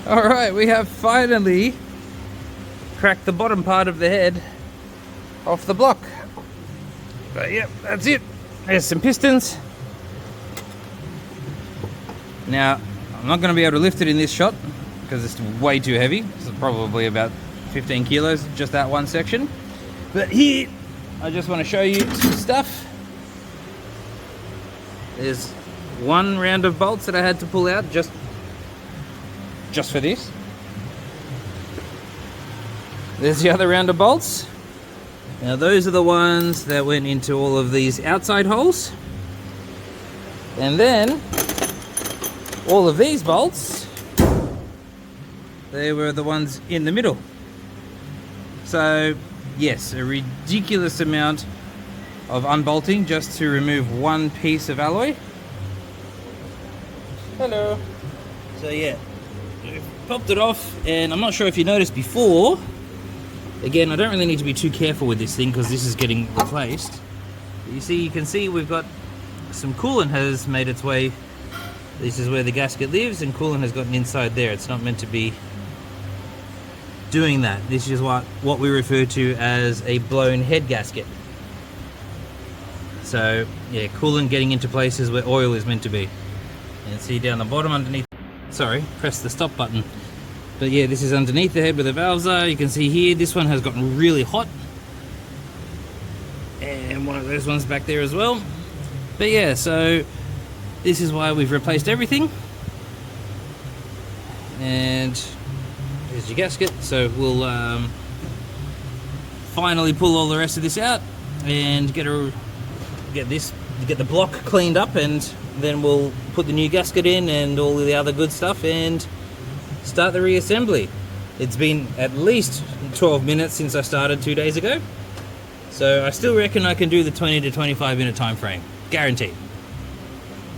Alright, we have finally cracked the bottom part of the head off the block. But yep, that's it. There's some pistons. Now, I'm not going to be able to lift it in this shot because it's way too heavy. It's probably about 15 kilos, just that one section. But here, I just want to show you some stuff. There's one round of bolts that I had to pull out just for this. There's the other round of bolts. Now those are the ones that went into all of these outside holes. And then all of these bolts, they were the ones in the middle. So yes, a ridiculous amount of unbolting just to remove one piece of alloy. Hello. So yeah, popped it off, and I'm not sure if you noticed before, again, I don't really need to be too careful with this thing because this is getting replaced. But you can see we've got some coolant has made its way. This is where the gasket lives, and coolant has gotten inside there. It's not meant to be doing that. This is what we refer to as a blown head gasket. So yeah, coolant getting into places where oil is meant to be. And see down the bottom underneath, sorry, press the stop button. But yeah, this is underneath the head where the valves are. You can see here, this one has gotten really hot. And one of those ones back there as well. But yeah, so this is why we've replaced everything. And here's your gasket. So we'll finally pull all the rest of this out and get the block cleaned up, and then we'll put the new gasket in and all the other good stuff and start the reassembly. It's been at least 12 minutes since I started 2 days ago, so I still reckon I can do the 20 to 25 minute time frame, guaranteed.